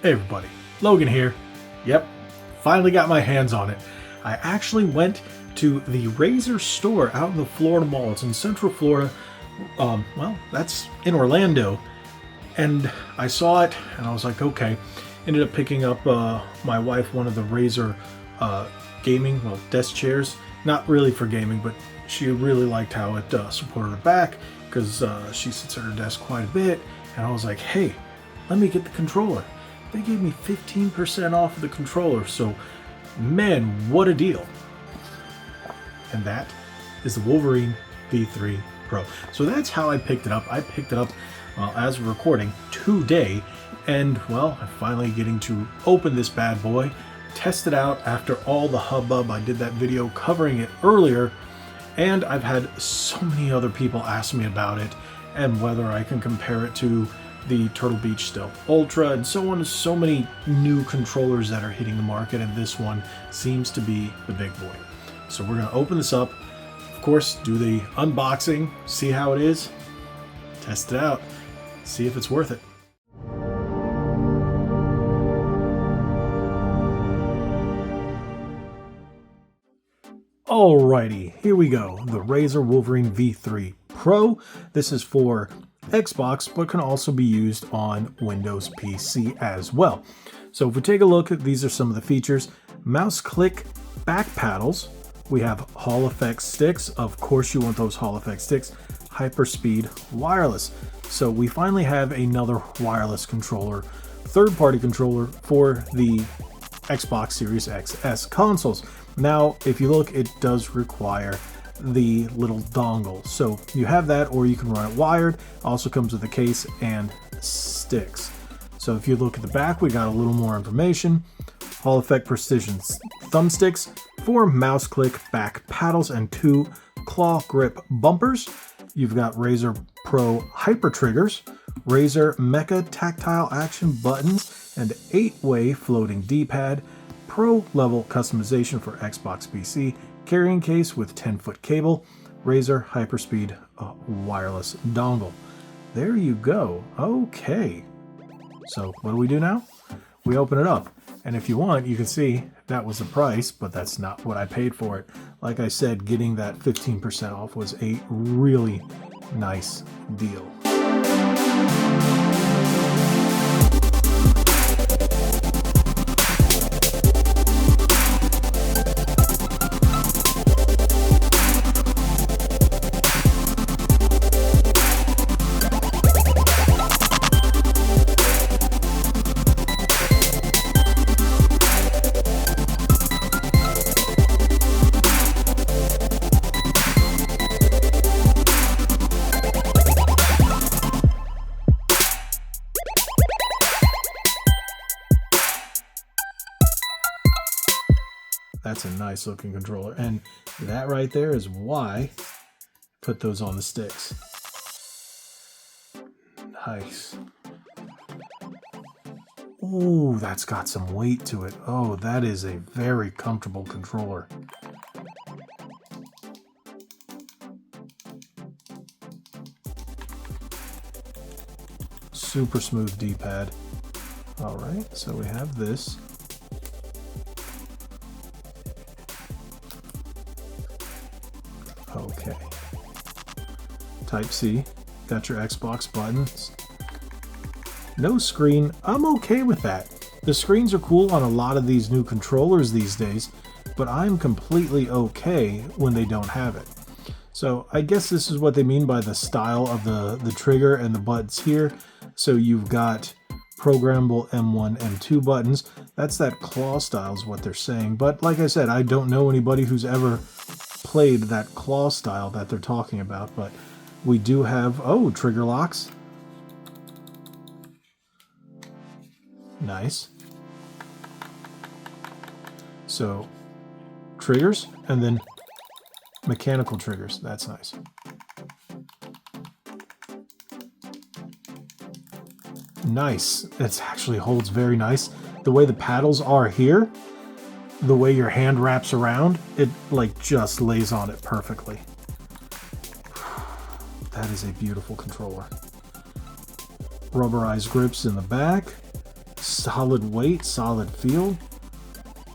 Hey everybody, Logan here. Yep, finally got my hands on it. I actually went to the Razer store out in the Florida Mall. It's in Central Florida. Well, that's in Orlando. And I saw it and I was like, okay. Ended up picking up my wife one of the Razer desk chairs. Not really for gaming, but she really liked how it supported her back because she sits at her desk quite a bit. And I was like, hey, let me get the controller. They gave me 15% off of the controller, so man, what a deal. And that is the Wolverine V3 Pro. So that's how I picked it up. I picked it up as we're recording today, and well, I'm finally getting to open this bad boy, test it out after all the hubbub. I did that video covering it earlier, and I've had so many other people ask me about it and whether I can compare it to the Turtle Beach Stealth Ultra and so on. So many new controllers that are hitting the market, and this one seems to be the big boy. So we're going to open this up, of course, do the unboxing, see how it is, test it out, see if it's worth it. Alrighty, here we go. The Razer Wolverine V3 Pro. This is for Xbox, but can also be used on Windows PC as well. So if we take a look, these are some of the features. Mouse click back paddles. We have Hall effect sticks. Of course you want those Hall effect sticks. Hyperspeed wireless. So we finally have another wireless controller, third-party controller for the Xbox Series XS consoles. Now, if you look, it does require the little dongle, so you have that, or you can run it wired. Also comes with a case and sticks. So if you look at the back, we got a little more information. Hall effect precision thumbsticks, 4 mouse click back paddles, and 2 claw grip bumpers. You've got Razer Pro hyper triggers, Razer Mecha tactile action buttons, and 8-way floating D-pad. Pro level customization for Xbox PC, carrying case with 10-foot cable, Razer Hyperspeed wireless dongle. There you go. Okay. So what do we do now? We open it up. And if you want, you can see that was the price, but that's not what I paid for it. Like I said, getting that 15% off was a really nice deal. That's a nice looking controller, and that right there is why I put those on the sticks. Nice. Ooh, that's got some weight to it. Oh, that is a very comfortable controller. Super smooth D-pad. All right, so we have this. Okay. Type-C. Got your Xbox buttons. No screen. I'm okay with that. The screens are cool on a lot of these new controllers these days, but I'm completely okay when they don't have it. So I guess this is what they mean by the style of the trigger and the buttons here. So you've got programmable M1, M2 buttons. That's that claw style is what they're saying. But like I said, I don't know anybody who's ever played that claw style that they're talking about, but we do have, trigger locks. Nice. So triggers and then mechanical triggers. That's nice. Nice. It actually holds very nice. The way the paddles are here, the way your hand wraps around, it like just lays on it perfectly. That is a beautiful controller. Rubberized grips in the back. Solid weight, solid feel.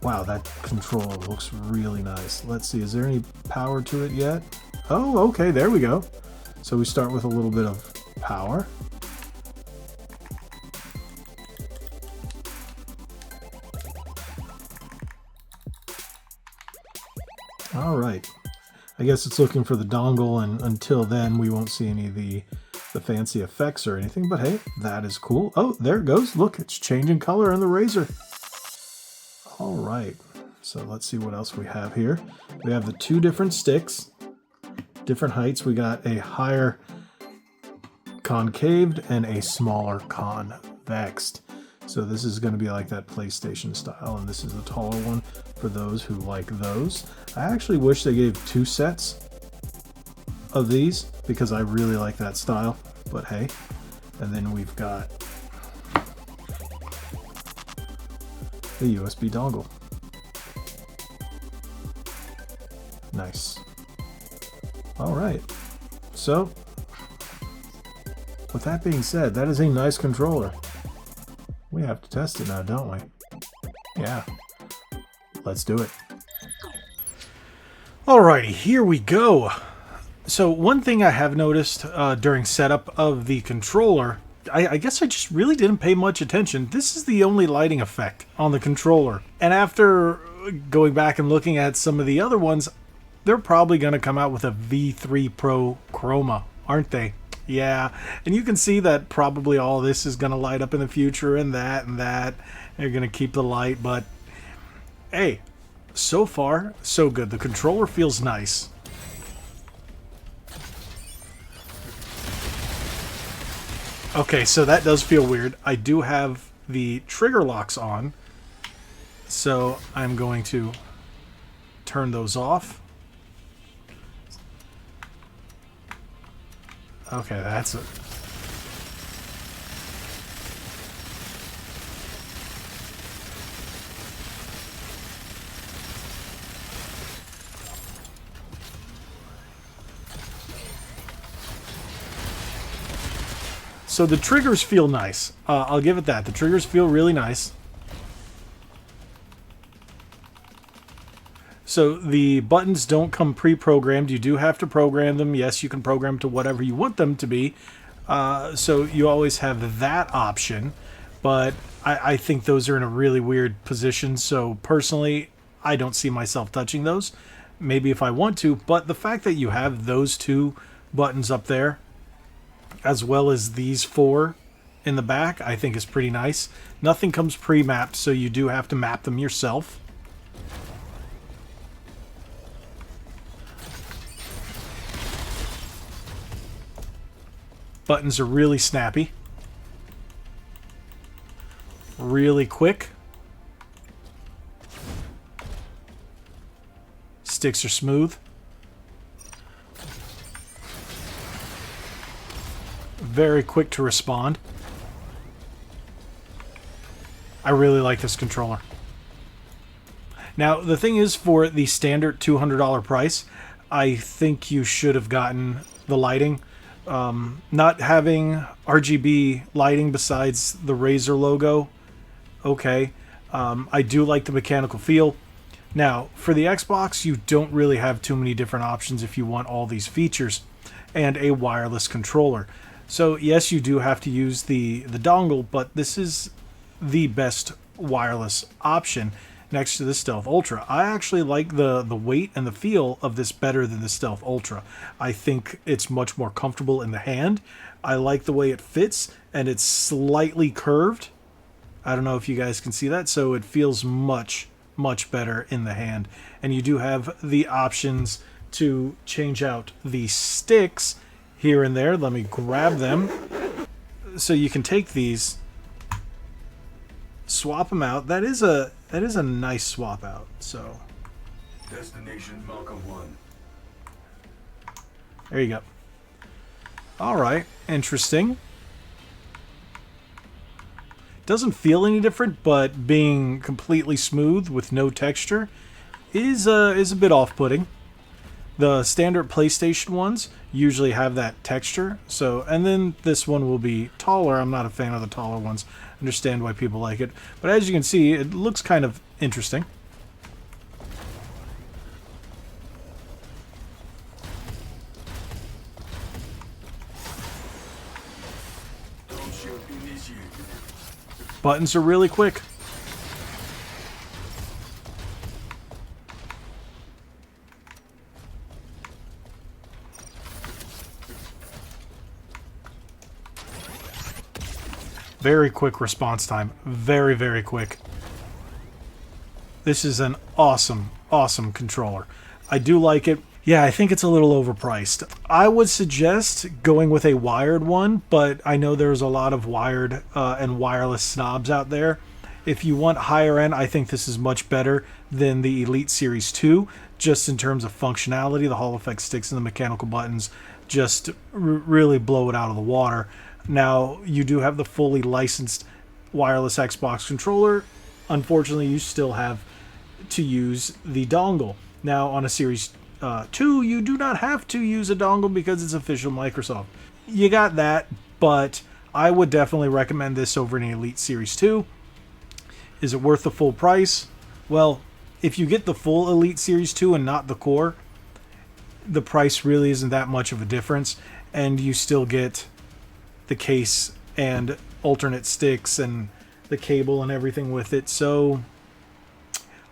Wow, that controller looks really nice. Let's see, is there any power to it yet? Oh, okay, there we go. So we start with a little bit of power. All right. I guess it's looking for the dongle, and until then we won't see any of the fancy effects or anything, but hey, that is cool. Oh, there it goes. Look, it's changing color on the Razer. All right, so let's see what else we have here. We have the two different sticks, different heights. We got a higher concaved and a smaller convexed. So this is going to be like that PlayStation style, and this is a taller one for those who like those. I actually wish they gave two sets of these because I really like that style, but hey. And then we've got the USB dongle. Nice. All right. So with that being said, that is a nice controller. We have to test it now, don't we? Yeah. Let's do it. Alrighty, here we go. So one thing I have noticed during setup of the controller, I guess I just really didn't pay much attention. This is the only lighting effect on the controller. And after going back and looking at some of the other ones, they're probably going to come out with a V3 Pro Chroma, aren't they? Yeah, and you can see that probably all this is going to light up in the future, and that. They're going to keep the light, but hey, so far, so good. The controller feels nice. Okay, so that does feel weird. I do have the trigger locks on, so I'm going to turn those off. Okay, that's it. So the triggers feel nice. I'll give it that. The triggers feel really nice. So the buttons don't come pre-programmed. You do have to program them. Yes, you can program to whatever you want them to be. So you always have that option. But I think those are in a really weird position. So personally, I don't see myself touching those. Maybe if I want to. But the fact that you have those two buttons up there, as well as these four in the back, I think is pretty nice. Nothing comes pre-mapped, so you do have to map them yourself. Buttons are really snappy. Really quick. Sticks are smooth. Very quick to respond. I really like this controller. Now, the thing is, for the standard $200 price, I think you should have gotten the lighting. Not having RGB lighting besides the Razer logo, okay. I do like the mechanical feel. Now, for the Xbox, you don't really have too many different options if you want all these features and a wireless controller. So yes, you do have to use the dongle, but this is the best wireless option next to the Stealth Ultra. I actually like the weight and the feel of this better than the Stealth Ultra. I think it's much more comfortable in the hand. I like the way it fits, and it's slightly curved. I don't know if you guys can see that, so it feels much better in the hand. And you do have the options to change out the sticks here and there. Let me grab them. So you can take these, swap them out. That is a nice swap out. So Destination Malcolm 1. There you go. All right, interesting. Doesn't feel any different, but being completely smooth with no texture is a bit off-putting. The standard PlayStation ones usually have that texture. So, and then this one will be taller. I'm not a fan of the taller ones. understand why people like it. But as you can see, it looks kind of interesting. Don't shoot initiated. Buttons are really quick. Very quick response time. Very, very quick. This is an awesome, awesome controller. I do like it. Yeah, I think it's a little overpriced. I would suggest going with a wired one, but I know there's a lot of wired and wireless snobs out there. If you want higher end, I think this is much better than the Elite Series 2, just in terms of functionality. The Hall effect sticks and the mechanical buttons just really blow it out of the water. Now, you do have the fully licensed wireless Xbox controller. Unfortunately, you still have to use the dongle. Now, on a Series 2, you do not have to use a dongle because it's official Microsoft. You got that, but I would definitely recommend this over an Elite Series 2. Is it worth the full price? Well, if you get the full Elite Series 2 and not the core, the price really isn't that much of a difference, and you still get the case and alternate sticks and the cable and everything with it. So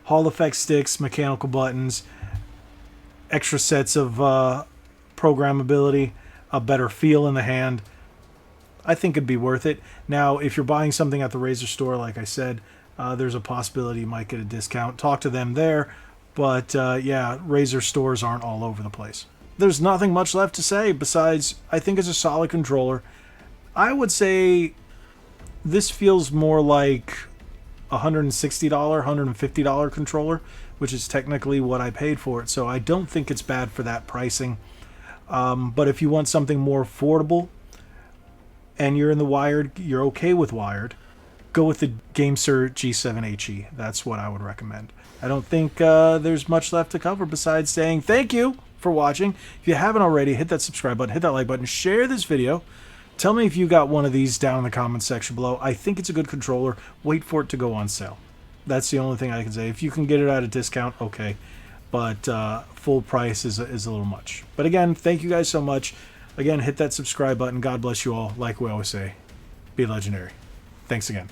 Hall effect sticks, mechanical buttons, extra sets of programmability, a better feel in the hand. I think it'd be worth it. Now, if you're buying something at the Razer store, like I said, there's a possibility you might get a discount. Talk to them there. But yeah, Razer stores aren't all over the place. There's nothing much left to say besides I think it's a solid controller. I would say this feels more like a $160, $150 controller, which is technically what I paid for it. So I don't think it's bad for that pricing. But if you want something more affordable and you're in the wired, you're okay with wired, go with the GameSir G7HE. That's what I would recommend. I don't think there's much left to cover besides saying thank you for watching. If you haven't already, hit that subscribe button, hit that like button, share this video. Tell me if you got one of these down in the comments section below. I think it's a good controller. Wait for it to go on sale. That's the only thing I can say. If you can get it at a discount, okay. But full price is a little much. But again, thank you guys so much. Again, hit that subscribe button. God bless you all. Like we always say, be legendary. Thanks again.